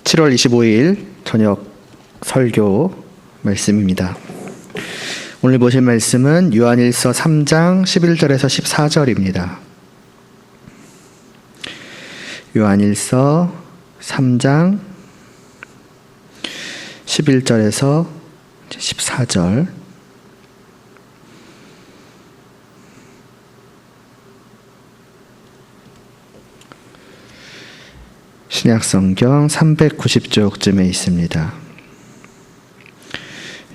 7월 25일 저녁 설교 말씀입니다. 오늘 보실 말씀은 요한일서 3장 11절에서 14절입니다. 요한일서 3장 11절에서 14절. 신약성경 390쪽쯤에 있습니다.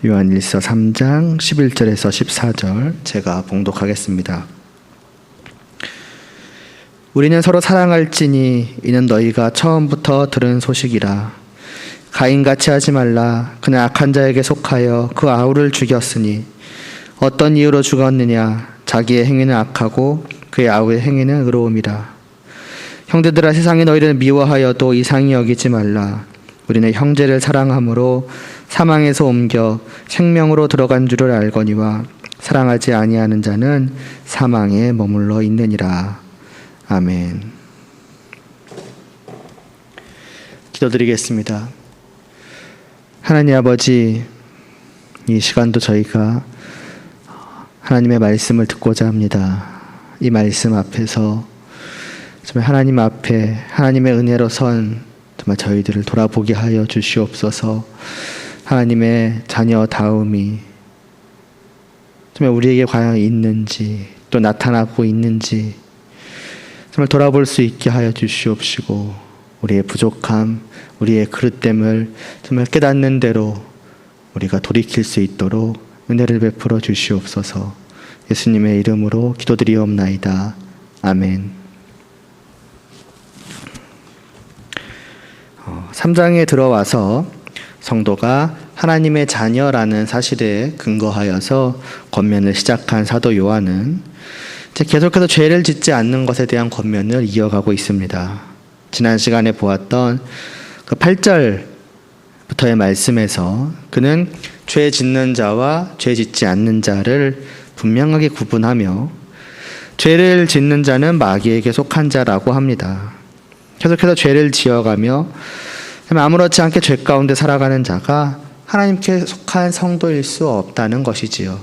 요한일서 3장 11절에서 14절 제가 봉독하겠습니다. 우리는 서로 사랑할지니 이는 너희가 처음부터 들은 소식이라. 가인같이 하지 말라. 그는 악한 자에게 속하여 그 아우를 죽였으니 어떤 이유로 죽었느냐. 자기의 행위는 악하고 그의 아우의 행위는 의로움이라. 형제들아, 세상이 너희를 미워하여도 이상히 여기지 말라. 우리는 형제를 사랑함으로 사망에서 옮겨 생명으로 들어간 줄을 알거니와 사랑하지 아니하는 자는 사망에 머물러 있느니라. 아멘. 기도드리겠습니다. 하나님 아버지, 이 시간도 저희가 하나님의 말씀을 듣고자 합니다. 이 말씀 앞에서 정말 하나님 앞에 하나님의 은혜로 선 정말 저희들을 돌아보게 하여 주시옵소서. 하나님의 자녀다움이 정말 우리에게 과연 있는지 또 나타나고 있는지 정말 돌아볼 수 있게 하여 주시옵시고, 우리의 부족함, 우리의 그릇됨을 정말 깨닫는 대로 우리가 돌이킬 수 있도록 은혜를 베풀어 주시옵소서. 예수님의 이름으로 기도드리옵나이다. 아멘. 3장에 들어와서 성도가 하나님의 자녀라는 사실에 근거하여서 권면을 시작한 사도 요한은 계속해서 죄를 짓지 않는 것에 대한 권면을 이어가고 있습니다. 지난 시간에 보았던 그 8절부터의 말씀에서 그는 죄 짓는 자와 죄 짓지 않는 자를 분명하게 구분하며 죄를 짓는 자는 마귀에게 속한 자라고 합니다. 계속해서 죄를 지어가며 아무렇지 않게 죄 가운데 살아가는 자가 하나님께 속한 성도일 수 없다는 것이지요.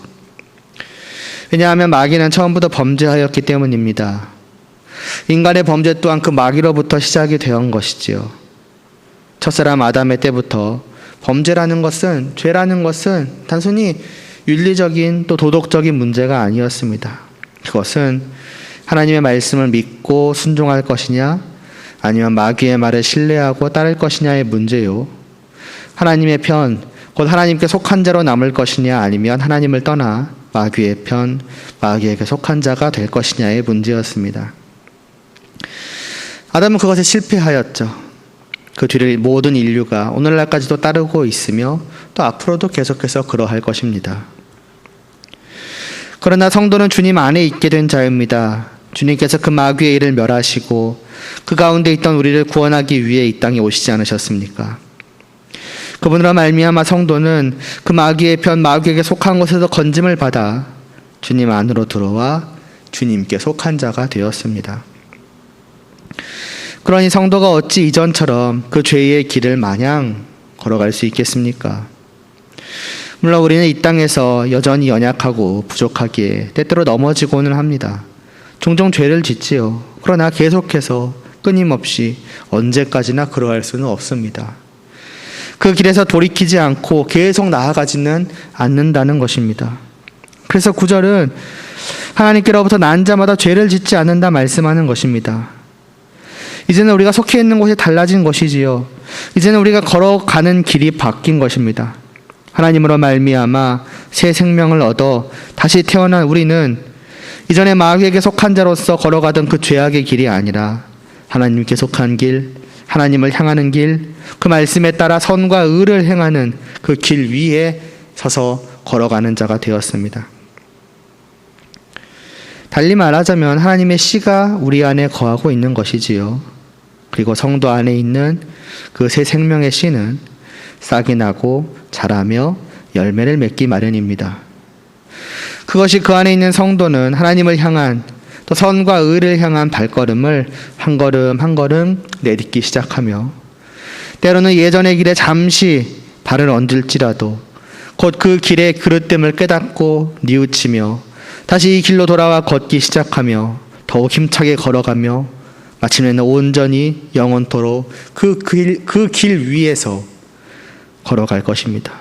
왜냐하면 마귀는 처음부터 범죄하였기 때문입니다. 인간의 범죄 또한 그 마귀로부터 시작이 되었던 것이지요. 첫사람 아담의 때부터 범죄라는 것은, 죄라는 것은 단순히 윤리적인 또 도덕적인 문제가 아니었습니다. 그것은 하나님의 말씀을 믿고 순종할 것이냐, 아니면 마귀의 말을 신뢰하고 따를 것이냐의 문제요. 하나님의 편, 곧 하나님께 속한 자로 남을 것이냐, 아니면 하나님을 떠나 마귀의 편, 마귀에게 속한 자가 될 것이냐의 문제였습니다. 아담은 그것에 실패하였죠. 그 뒤를 모든 인류가 오늘날까지도 따르고 있으며 또 앞으로도 계속해서 그러할 것입니다. 그러나 성도는 주님 안에 있게 된 자입니다. 주님께서 그 마귀의 일을 멸하시고 그 가운데 있던 우리를 구원하기 위해 이 땅에 오시지 않으셨습니까? 그분으로 말미암아 성도는 그 마귀의 편, 마귀에게 속한 것에서 건짐을 받아 주님 안으로 들어와 주님께 속한 자가 되었습니다. 그러니 성도가 어찌 이전처럼 그 죄의 길을 마냥 걸어갈 수 있겠습니까? 물론 우리는 이 땅에서 여전히 연약하고 부족하기에 때때로 넘어지고는 합니다. 종종 죄를 짓지요. 그러나 계속해서 끊임없이 언제까지나 그러할 수는 없습니다. 그 길에서 돌이키지 않고 계속 나아가지는 않는다는 것입니다. 그래서 9절은 하나님께로부터 난 자마다 죄를 짓지 않는다 말씀하는 것입니다. 이제는 우리가 속해 있는 곳이 달라진 것이지요. 이제는 우리가 걸어가는 길이 바뀐 것입니다. 하나님으로 말미암아 새 생명을 얻어 다시 태어난 우리는 이전에 마귀에게 속한 자로서 걸어가던 그 죄악의 길이 아니라 하나님께 속한 길, 하나님을 향하는 길, 그 말씀에 따라 선과 의를 행하는 그 길 위에 서서 걸어가는 자가 되었습니다. 달리 말하자면 하나님의 씨가 우리 안에 거하고 있는 것이지요. 그리고 성도 안에 있는 그 새 생명의 씨는 싹이 나고 자라며 열매를 맺기 마련입니다. 그것이 그 안에 있는 성도는 하나님을 향한 또 선과 의를 향한 발걸음을 한 걸음 한 걸음 내딛기 시작하며 때로는 예전의 길에 잠시 발을 얹을지라도 곧 그 길의 그릇됨을 깨닫고 뉘우치며 다시 이 길로 돌아와 걷기 시작하며 더욱 힘차게 걸어가며 마침내는 온전히 영원토록 그 길 위에서 걸어갈 것입니다.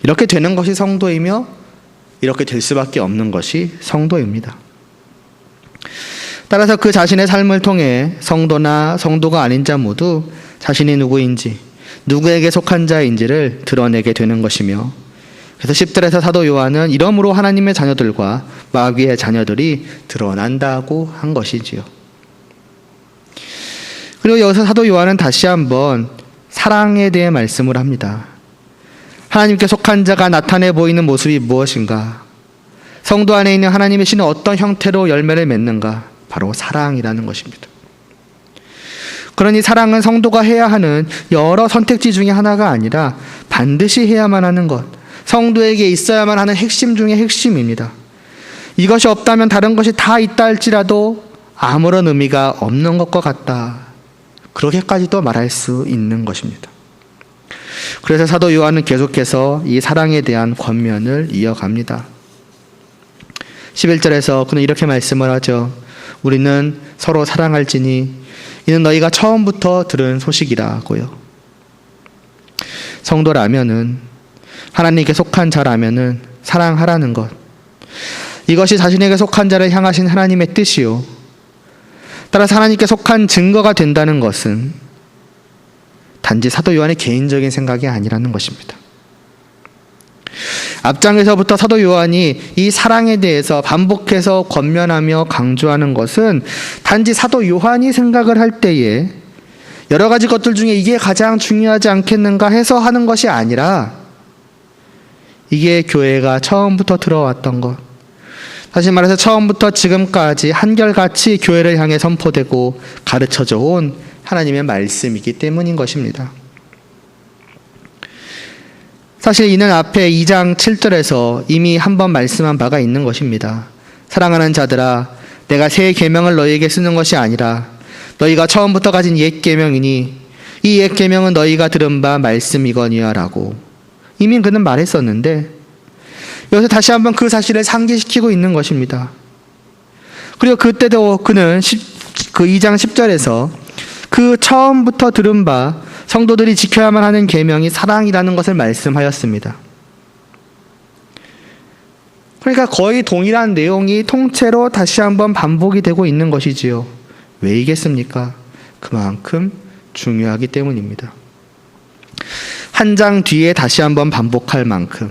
이렇게 되는 것이 성도이며 이렇게 될 수밖에 없는 것이 성도입니다. 따라서 그 자신의 삶을 통해 성도나 성도가 아닌 자 모두 자신이 누구인지, 누구에게 속한 자인지를 드러내게 되는 것이며, 그래서 10절에서 사도 요한은 이러므로 하나님의 자녀들과 마귀의 자녀들이 드러난다고 한 것이지요. 그리고 여기서 사도 요한은 다시 한번 사랑에 대해 말씀을 합니다. 하나님께 속한 자가 나타내 보이는 모습이 무엇인가? 성도 안에 있는 하나님의 신은 어떤 형태로 열매를 맺는가? 바로 사랑이라는 것입니다. 그러니 사랑은 성도가 해야 하는 여러 선택지 중에 하나가 아니라 반드시 해야만 하는 것, 성도에게 있어야만 하는 핵심 중에 핵심입니다. 이것이 없다면 다른 것이 다 있다 할지라도 아무런 의미가 없는 것과 같다, 그렇게까지도 말할 수 있는 것입니다. 그래서 사도 요한은 계속해서 이 사랑에 대한 권면을 이어갑니다. 11절에서 그는 이렇게 말씀을 하죠. 우리는 서로 사랑할지니 이는 너희가 처음부터 들은 소식이라고요. 성도라면은, 하나님께 속한 자라면은 사랑하라는 것, 이것이 자신에게 속한 자를 향하신 하나님의 뜻이요, 따라서 하나님께 속한 증거가 된다는 것은 단지 사도 요한의 개인적인 생각이 아니라는 것입니다. 앞장에서부터 사도 요한이 이 사랑에 대해서 반복해서 권면하며 강조하는 것은 단지 사도 요한이 생각을 할 때에 여러 가지 것들 중에 이게 가장 중요하지 않겠는가 해서 하는 것이 아니라, 이게 교회가 처음부터 들어왔던 것, 다시 말해서 처음부터 지금까지 한결같이 교회를 향해 선포되고 가르쳐져 온 하나님의 말씀이기 때문인 것입니다. 사실 이는 앞에 2장 7절에서 이미 한번 말씀한 바가 있는 것입니다. 사랑하는 자들아, 내가 새 계명을 너희에게 쓰는 것이 아니라 너희가 처음부터 가진 옛 계명이니 이 옛 계명은 너희가 들은 바 말씀이거니와 라고 이미 그는 말했었는데, 여기서 다시 한번 그 사실을 상기시키고 있는 것입니다. 그리고 그때도 그는 그 2장 10절에서 그 처음부터 들은 바 성도들이 지켜야만 하는 계명이 사랑이라는 것을 말씀하였습니다. 그러니까 거의 동일한 내용이 통째로 다시 한번 반복이 되고 있는 것이지요. 왜이겠습니까? 그만큼 중요하기 때문입니다. 한 장 뒤에 다시 한번 반복할 만큼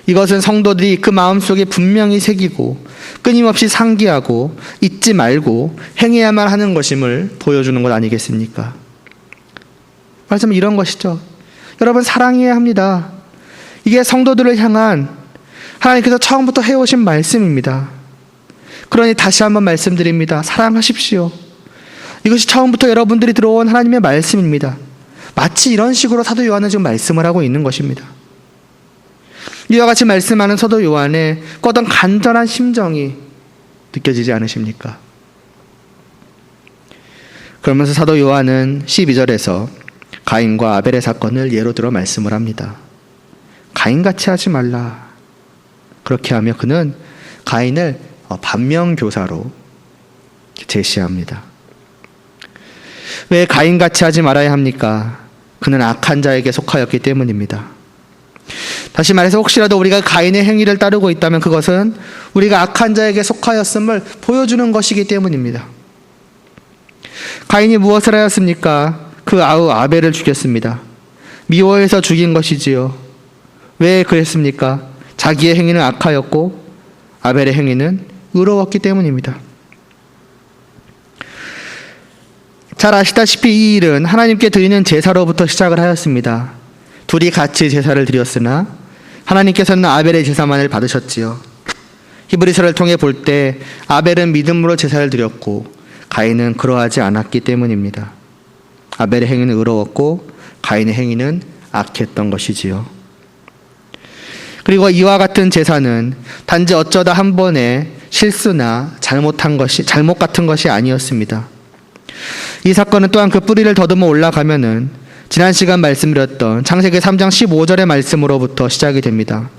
이것은 성도들이 그 마음속에 분명히 새기고 끊임없이 상기하고 잊지 말고 행해야만 하는 것임을 보여주는 것 아니겠습니까? 말하자면 이런 것이죠. 여러분, 사랑해야 합니다. 이게 성도들을 향한 하나님께서 처음부터 해오신 말씀입니다. 그러니 다시 한번 말씀드립니다. 사랑하십시오. 이것이 처음부터 여러분들이 들어온 하나님의 말씀입니다. 마치 이런 식으로 사도 요한은 지금 말씀을 하고 있는 것입니다. 이와 같이 말씀하는 사도 요한의 어떤 간절한 심정이 느껴지지 않으십니까? 그러면서 사도 요한은 12절에서 가인과 아벨의 사건을 예로 들어 말씀을 합니다. 가인같이 하지 말라. 그렇게 하며 그는 가인을 반면교사로 제시합니다. 왜 가인같이 하지 말아야 합니까? 그는 악한 자에게 속하였기 때문입니다. 다시 말해서 혹시라도 우리가 가인의 행위를 따르고 있다면 그것은 우리가 악한 자에게 속하였음을 보여주는 것이기 때문입니다. 가인이 무엇을 하였습니까? 그 아우 아벨을 죽였습니다. 미워해서 죽인 것이지요. 왜 그랬습니까? 자기의 행위는 악하였고 아벨의 행위는 의로웠기 때문입니다. 잘 아시다시피 이 일은 하나님께 드리는 제사로부터 시작을 하였습니다. 둘이 같이 제사를 드렸으나 하나님께서는 아벨의 제사만을 받으셨지요. 히브리서를 통해 볼 때 아벨은 믿음으로 제사를 드렸고 가인은 그러하지 않았기 때문입니다. 아벨의 행위는 의로웠고 가인의 행위는 악했던 것이지요. 그리고 이와 같은 제사는 단지 어쩌다 한 번의 실수나 잘못 같은 것이 아니었습니다. 이 사건은 또한 그 뿌리를 더듬어 올라가면은 지난 시간 말씀드렸던 창세기 3장 15절의 말씀으로부터 시작이 됩니다.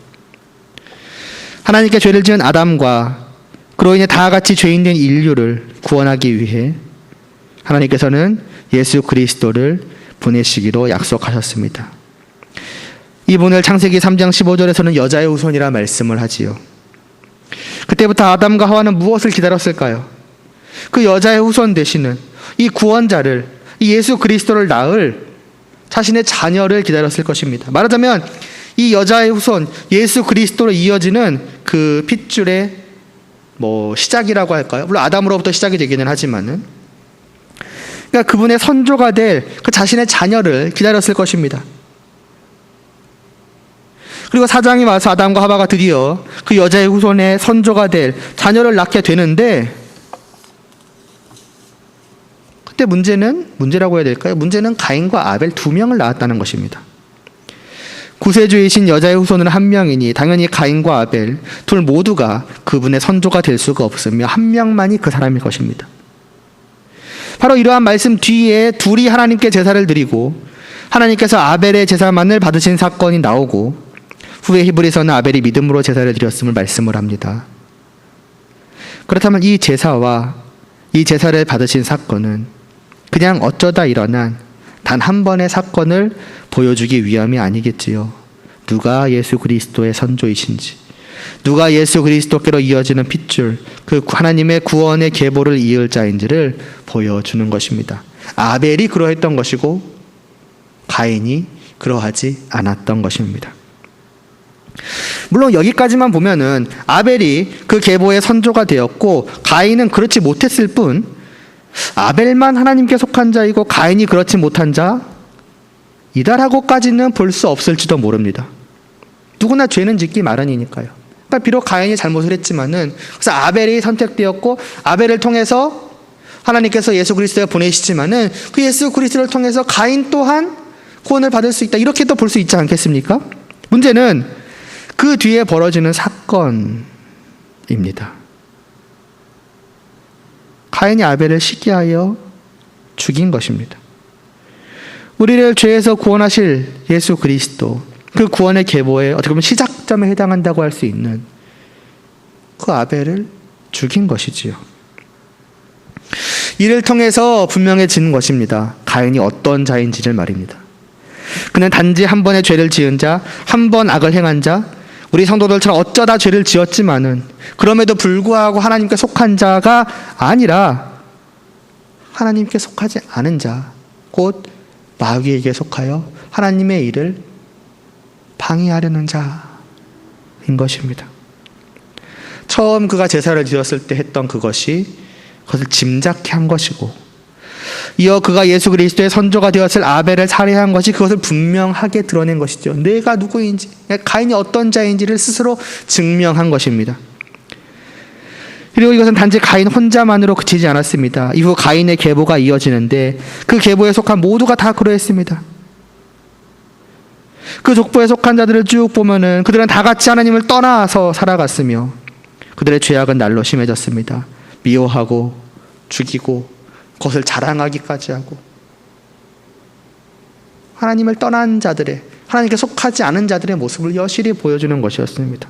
하나님께 죄를 지은 아담과 그로 인해 다 같이 죄인된 인류를 구원하기 위해 하나님께서는 예수 그리스도를 보내시기로 약속하셨습니다. 이분을 창세기 3장 15절에서는 여자의 후손이라 말씀을 하지요. 그때부터 아담과 하와는 무엇을 기다렸을까요? 그 여자의 후손 되시는 이 구원자를, 이 예수 그리스도를 낳을 자신의 자녀를 기다렸을 것입니다. 말하자면 이 여자의 후손 예수 그리스도로 이어지는 그 핏줄의 시작이라고 할까요? 물론 아담으로부터 시작이 되기는 하지만은, 그러니까 그분의 선조가 될 그 자신의 자녀를 기다렸을 것입니다. 그리고 사장이 와서 아담과 하와가 드디어 그 여자의 후손의 선조가 될 자녀를 낳게 되는데, 그때 문제라고 해야 될까요? 문제는 가인과 아벨 두 명을 낳았다는 것입니다. 구세주이신 여자의 후손은 한 명이니 당연히 가인과 아벨 둘 모두가 그분의 선조가 될 수가 없으며 한 명만이 그 사람일 것입니다. 바로 이러한 말씀 뒤에 둘이 하나님께 제사를 드리고 하나님께서 아벨의 제사만을 받으신 사건이 나오고, 후에 히브리서는 아벨이 믿음으로 제사를 드렸음을 말씀을 합니다. 그렇다면 이 제사와 이 제사를 받으신 사건은 그냥 어쩌다 일어난 단 한 번의 사건을 보여주기 위함이 아니겠지요. 누가 예수 그리스도의 선조이신지, 누가 예수 그리스도께로 이어지는 핏줄, 그 하나님의 구원의 계보를 이을 자인지를 보여주는 것입니다. 아벨이 그러했던 것이고 가인이 그러하지 않았던 것입니다. 물론 여기까지만 보면은 아벨이 그 계보의 선조가 되었고 가인은 그렇지 못했을 뿐, 아벨만 하나님께 속한 자이고 가인이 그렇지 못한 자이다라고까지는 볼 수 없을지도 모릅니다. 누구나 죄는 짓기 마련이니까요. 그러니까 비록 가인이 잘못을 했지만은, 그래서 아벨이 선택되었고 아벨을 통해서 하나님께서 예수 그리스도를 보내시지만은 그 예수 그리스도를 통해서 가인 또한 구원을 받을 수 있다, 이렇게도 볼 수 있지 않겠습니까? 문제는 그 뒤에 벌어지는 사건입니다. 가인이 아벨을 시기하여 죽인 것입니다. 우리를 죄에서 구원하실 예수 그리스도, 그 구원의 계보에 어떻게 보면 시작점에 해당한다고 할 수 있는 그 아벨을 죽인 것이지요. 이를 통해서 분명해지는 것입니다. 가인이 어떤 자인지를 말입니다. 그는 단지 한 번의 죄를 지은 자, 한 번 악을 행한 자, 우리 성도들처럼 어쩌다 죄를 지었지만은 그럼에도 불구하고 하나님께 속한 자가 아니라 하나님께 속하지 않은 자, 곧 마귀에게 속하여 하나님의 일을 방해하려는 자인 것입니다. 처음 그가 제사를 드렸을 때 했던 그것을 짐작케 한 것이고, 이어 그가 예수 그리스도의 선조가 되었을 아벨을 살해한 것이 그것을 분명하게 드러낸 것이죠. 내가 누구인지, 가인이 어떤 자인지를 스스로 증명한 것입니다. 그리고 이것은 단지 가인 혼자만으로 그치지 않았습니다. 이후 가인의 계보가 이어지는데 그 계보에 속한 모두가 다 그러했습니다. 그 족보에 속한 자들을 쭉 보면은 그들은 다 같이 하나님을 떠나서 살아갔으며 그들의 죄악은 날로 심해졌습니다. 미워하고 죽이고 그것을 자랑하기까지 하고, 하나님을 떠난 자들의, 하나님께 속하지 않은 자들의 모습을 여실히 보여주는 것이었습니다.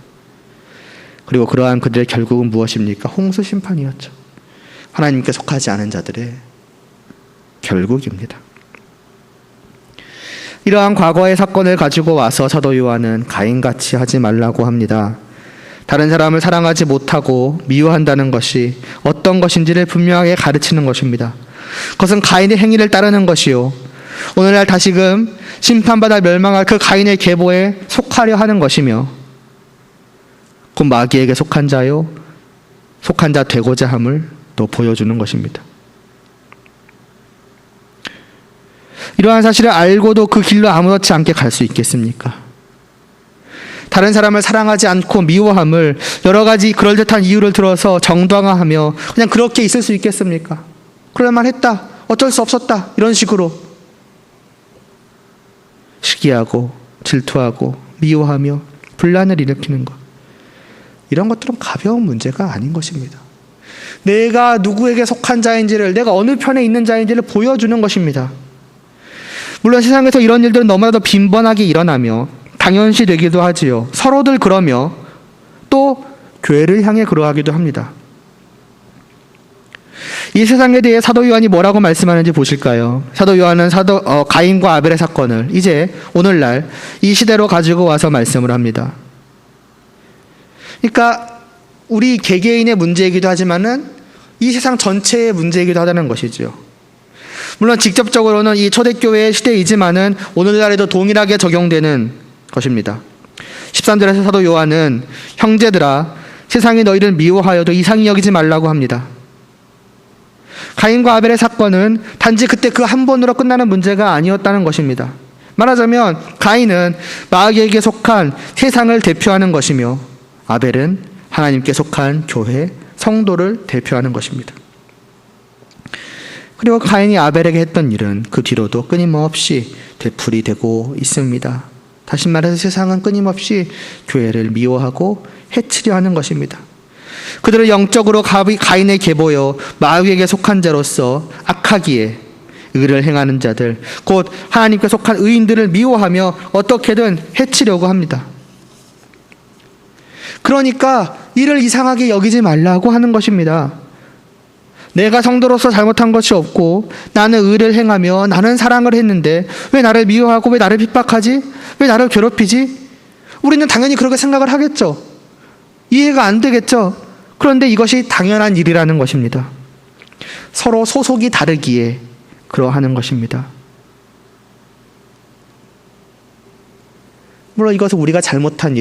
그리고 그러한 그들의 결국은 무엇입니까? 홍수 심판이었죠. 하나님께 속하지 않은 자들의 결국입니다. 이러한 과거의 사건을 가지고 와서 사도 요한은 가인같이 하지 말라고 합니다. 다른 사람을 사랑하지 못하고 미워한다는 것이 어떤 것인지를 분명하게 가르치는 것입니다. 그것은 가인의 행위를 따르는 것이요, 오늘날 다시금 심판받아 멸망할 그 가인의 계보에 속하려 하는 것이며, 곧 마귀에게 속한 자요, 속한 자 되고자 함을 또 보여주는 것입니다. 이러한 사실을 알고도 그 길로 아무렇지 않게 갈 수 있겠습니까? 다른 사람을 사랑하지 않고 미워함을 여러 가지 그럴듯한 이유를 들어서 정당화하며 그냥 그렇게 있을 수 있겠습니까? 그럴만 했다, 어쩔 수 없었다, 이런 식으로 시기하고 질투하고 미워하며 분란을 일으키는 것, 이런 것들은 가벼운 문제가 아닌 것입니다. 내가 누구에게 속한 자인지를, 내가 어느 편에 있는 자인지를 보여주는 것입니다. 물론 세상에서 이런 일들은 너무나도 빈번하게 일어나며 당연시 되기도 하지요. 서로들 그러며 또 교회를 향해 그러하기도 합니다. 이 세상에 대해 사도 요한이 뭐라고 말씀하는지 보실까요? 사도 요한은 가인과 아벨의 사건을 이제 오늘날 이 시대로 가지고 와서 말씀을 합니다. 그러니까 우리 개개인의 문제이기도 하지만은 이 세상 전체의 문제이기도 하다는 것이죠. 물론 직접적으로는 이 초대교회의 시대이지만은 오늘날에도 동일하게 적용되는 것입니다. 13절에서 사도 요한은 형제들아 세상이 너희를 미워하여도 이상히 여기지 말라고 합니다. 가인과 아벨의 사건은 단지 그때 그 한 번으로 끝나는 문제가 아니었다는 것입니다. 말하자면 가인은 마귀에게 속한 세상을 대표하는 것이며 아벨은 하나님께 속한 교회, 성도를 대표하는 것입니다. 그리고 가인이 아벨에게 했던 일은 그 뒤로도 끊임없이 되풀이되고 있습니다. 다시 말해서 세상은 끊임없이 교회를 미워하고 해치려 하는 것입니다. 그들은 영적으로 가인에 계보여 마귀에게 속한 자로서 악하기에 의를 행하는 자들, 곧 하나님께 속한 의인들을 미워하며 어떻게든 해치려고 합니다. 그러니까 이를 이상하게 여기지 말라고 하는 것입니다. 내가 성도로서 잘못한 것이 없고 나는 의를 행하며 나는 사랑을 했는데 왜 나를 미워하고 왜 나를 핍박하지? 왜 나를 괴롭히지? 우리는 당연히 그렇게 생각을 하겠죠. 이해가 안 되겠죠. 그런데 이것이 당연한 일이라는 것입니다. 서로 소속이 다르기에 그러하는 것입니다. 물론 이것은 우리가 잘못한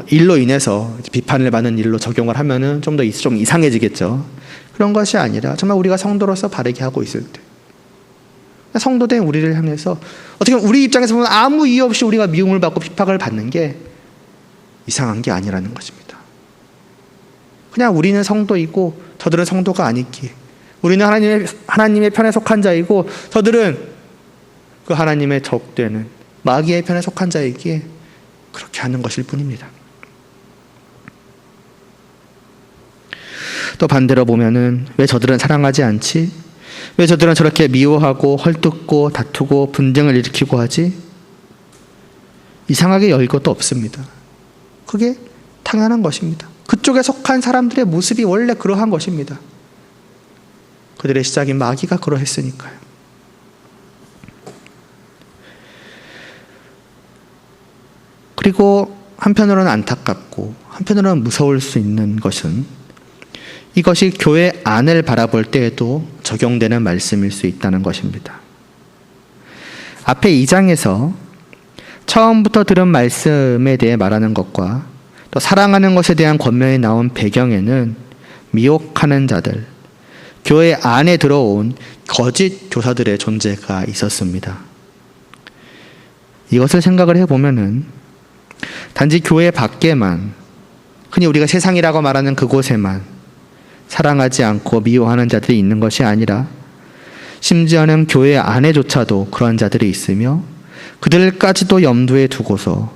일로 인해서 비판을 받는 일로 적용을 하면은 좀 이상해지겠죠. 그런 것이 아니라 정말 우리가 성도로서 바르게 하고 있을 때 성도된 우리를 향해서 어떻게 보면 우리 입장에서 보면 아무 이유 없이 우리가 미움을 받고 핍박을 받는 게 이상한 게 아니라는 것입니다. 그냥 우리는 성도이고 저들은 성도가 아니기에 우리는 하나님의 편에 속한 자이고 저들은 그 하나님의 적되는 마귀의 편에 속한 자이기에 그렇게 하는 것일 뿐입니다. 또 반대로 보면은 왜 저들은 사랑하지 않지? 왜 저들은 저렇게 미워하고 헐뜯고 다투고 분쟁을 일으키고 하지? 이상하게 여길 것도 없습니다. 그게 당연한 것입니다. 그쪽에 속한 사람들의 모습이 원래 그러한 것입니다. 그들의 시작인 마귀가 그러했으니까요. 그리고 한편으로는 안타깝고 한편으로는 무서울 수 있는 것은 이것이 교회 안을 바라볼 때에도 적용되는 말씀일 수 있다는 것입니다. 앞에 2장에서 처음부터 들은 말씀에 대해 말하는 것과 또 사랑하는 것에 대한 권면이 나온 배경에는 미혹하는 자들, 교회 안에 들어온 거짓 교사들의 존재가 있었습니다. 이것을 생각을 해보면은 단지 교회 밖에만, 흔히 우리가 세상이라고 말하는 그곳에만 사랑하지 않고 미워하는 자들이 있는 것이 아니라 심지어는 교회 안에조차도 그런 자들이 있으며 그들까지도 염두에 두고서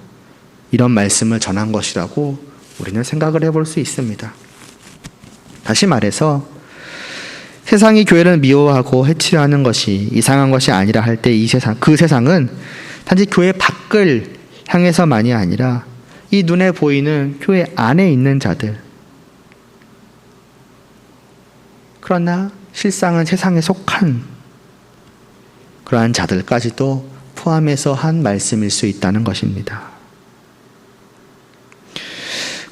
이런 말씀을 전한 것이라고 우리는 생각을 해볼 수 있습니다. 다시 말해서 세상이 교회를 미워하고 해치려 하는 것이 이상한 것이 아니라 할 때 그 세상은 단지 교회 밖을 향해서만이 아니라 이 눈에 보이는 교회 안에 있는 자들, 그러나 실상은 세상에 속한 그러한 자들까지도 포함해서 한 말씀일 수 있다는 것입니다.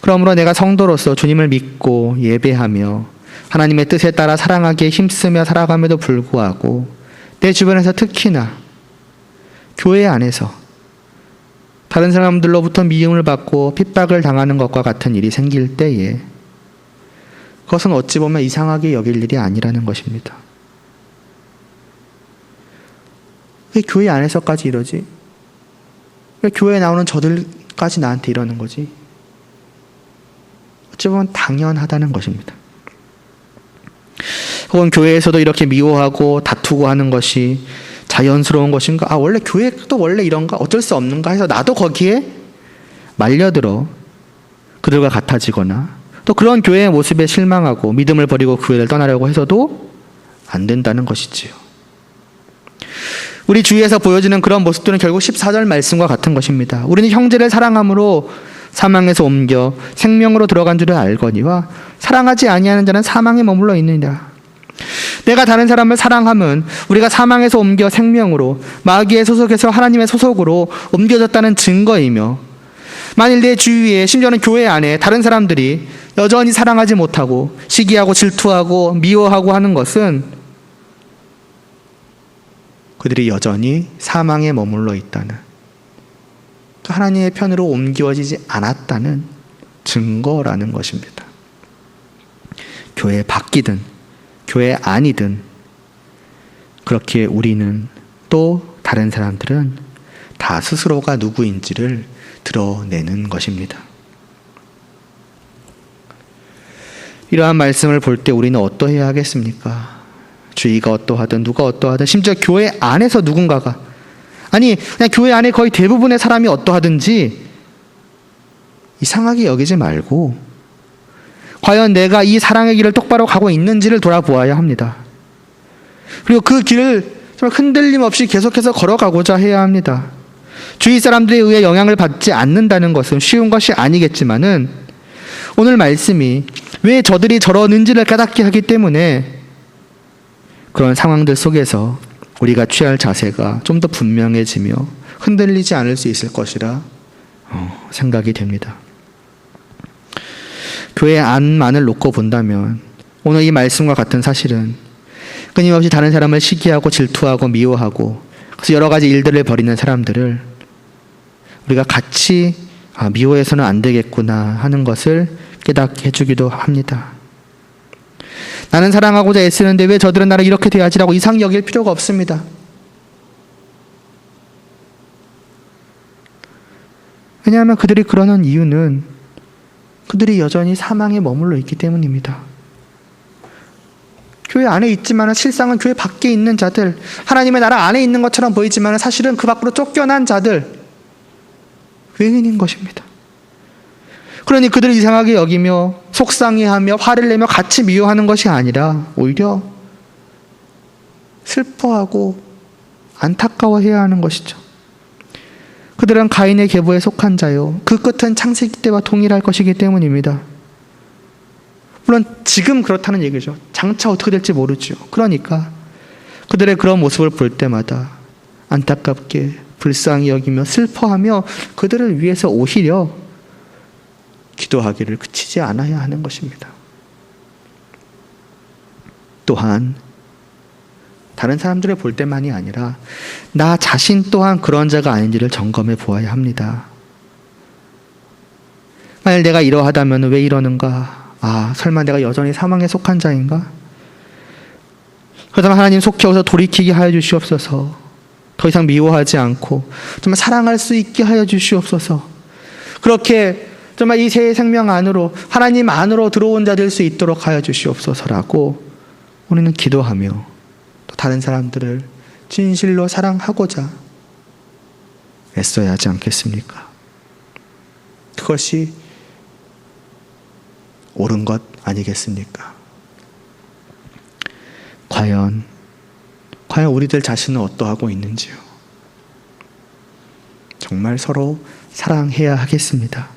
그러므로 내가 성도로서 주님을 믿고 예배하며 하나님의 뜻에 따라 사랑하기에 힘쓰며 살아감에도 불구하고 내 주변에서 특히나 교회 안에서 다른 사람들로부터 미움을 받고 핍박을 당하는 것과 같은 일이 생길 때에 그것은 어찌 보면 이상하게 여길 일이 아니라는 것입니다. 왜 교회 안에서까지 이러지? 왜 교회에 나오는 저들까지 나한테 이러는 거지? 어찌 보면 당연하다는 것입니다. 혹은 교회에서도 이렇게 미워하고 다투고 하는 것이 자연스러운 것인가? 원래 교회도 원래 이런가? 어쩔 수 없는가? 해서 나도 거기에 말려들어 그들과 같아지거나 또 그런 교회의 모습에 실망하고 믿음을 버리고 교회를 떠나려고 해서도 안 된다는 것이지요. 우리 주위에서 보여지는 그런 모습들은 결국 14절 말씀과 같은 것입니다. 우리는 형제를 사랑함으로 사망에서 옮겨 생명으로 들어간 줄을 알거니와 사랑하지 아니하는 자는 사망에 머물러 있느니라. 내가 다른 사람을 사랑함은 우리가 사망에서 옮겨 생명으로, 마귀의 소속에서 하나님의 소속으로 옮겨졌다는 증거이며, 만일 내 주위에, 심지어는 교회 안에 다른 사람들이 여전히 사랑하지 못하고 시기하고 질투하고 미워하고 하는 것은 그들이 여전히 사망에 머물러 있다는, 하나님의 편으로 옮겨지지 않았다는 증거라는 것입니다. 교회 밖이든 교회 안이든 그렇게 우리는 또 다른 사람들은 다 스스로가 누구인지를 드러내는 것입니다. 이러한 말씀을 볼 때 우리는 어떠해야 하겠습니까? 주위가 어떠하든 누가 어떠하든, 심지어 교회 안에서 누군가가, 아니 그냥 교회 안에 거의 대부분의 사람이 어떠하든지 이상하게 여기지 말고 과연 내가 이 사랑의 길을 똑바로 가고 있는지를 돌아보아야 합니다. 그리고 그 길을 흔들림 없이 계속해서 걸어가고자 해야 합니다. 주위 사람들에 의해 영향을 받지 않는다는 것은 쉬운 것이 아니겠지만은, 오늘 말씀이 왜 저들이 저러는지를 깨닫게 하기 때문에 그런 상황들 속에서 우리가 취할 자세가 좀 더 분명해지며 흔들리지 않을 수 있을 것이라 생각이 됩니다. 교회 안만을 놓고 본다면 오늘 이 말씀과 같은 사실은 끊임없이 다른 사람을 시기하고 질투하고 미워하고, 그래서 여러 가지 일들을 벌이는 사람들을 우리가 같이 미워해서는 안 되겠구나 하는 것을 깨닫게 해주기도 합니다. 나는 사랑하고자 애쓰는데 왜 저들은 나를 이렇게 대하지라고 이상히 여길 필요가 없습니다. 왜냐하면 그들이 그러는 이유는 그들이 여전히 사망에 머물러 있기 때문입니다. 교회 안에 있지만 실상은 교회 밖에 있는 자들, 하나님의 나라 안에 있는 것처럼 보이지만 사실은 그 밖으로 쫓겨난 자들, 외인인 것입니다. 그러니 그들을 이상하게 여기며 속상해하며 화를 내며 같이 미워하는 것이 아니라 오히려 슬퍼하고 안타까워해야 하는 것이죠. 그들은 가인의 계보에 속한 자요, 그 끝은 창세기 때와 동일할 것이기 때문입니다. 물론 지금 그렇다는 얘기죠. 장차 어떻게 될지 모르죠. 그러니까 그들의 그런 모습을 볼 때마다 안타깝게 불쌍히 여기며 슬퍼하며 그들을 위해서 오히려 기도하기를 그치지 않아야 하는 것입니다. 또한 다른 사람들을 볼 때만이 아니라 나 자신 또한 그런 자가 아닌지를 점검해 보아야 합니다. 만일 내가 이러하다면 왜 이러는가? 설마 내가 여전히 사망에 속한 자인가? 그렇다면 하나님 속혀서 돌이키게 하여 주시옵소서. 더 이상 미워하지 않고 정말 사랑할 수 있게 하여 주시옵소서. 그렇게 정말 이 새 생명 안으로, 하나님 안으로 들어온 자 될 수 있도록 하여 주시옵소서라고 우리는 기도하며 또 다른 사람들을 진실로 사랑하고자 애써야 하지 않겠습니까? 그것이 옳은 것 아니겠습니까? 과연 우리들 자신은 어떠하고 있는지요? 정말 서로 사랑해야 하겠습니다.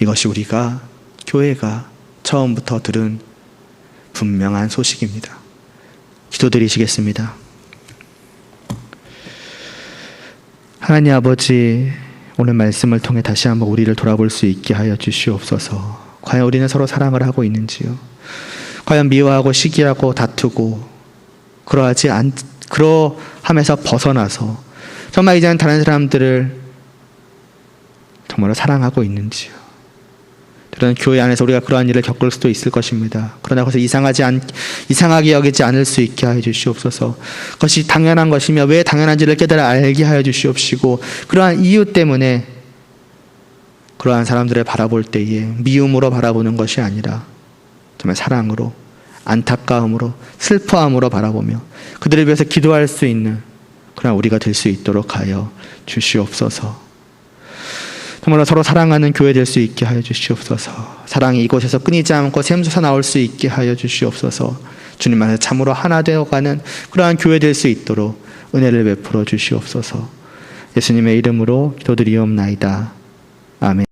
이것이 우리가, 교회가 처음부터 들은 분명한 소식입니다. 기도드리시겠습니다. 하나님 아버지, 오늘 말씀을 통해 다시 한번 우리를 돌아볼 수 있게 하여 주시옵소서. 과연 우리는 서로 사랑을 하고 있는지요? 과연 미워하고 시기하고 다투고 그러함에서 벗어나서 정말 이제는 다른 사람들을 정말로 사랑하고 있는지요? 그런 교회 안에서 우리가 그러한 일을 겪을 수도 있을 것입니다. 그러나 그것을 이상하게 여기지 않을 수 있게 하여 주시옵소서. 그것이 당연한 것이며 왜 당연한지를 깨달아 알게 하여 주시옵시고, 그러한 이유 때문에 그러한 사람들을 바라볼 때에 미움으로 바라보는 것이 아니라 정말 사랑으로, 안타까움으로, 슬퍼함으로 바라보며 그들을 위해서 기도할 수 있는 그런 우리가 될 수 있도록 하여 주시옵소서. 정말로 서로 사랑하는 교회 될 수 있게 하여 주시옵소서. 사랑이 이곳에서 끊이지 않고 샘솟아 나올 수 있게 하여 주시옵소서. 주님 안에서 참으로 하나 되어가는 그러한 교회 될 수 있도록 은혜를 베풀어 주시옵소서. 예수님의 이름으로 기도드리옵나이다. 아멘.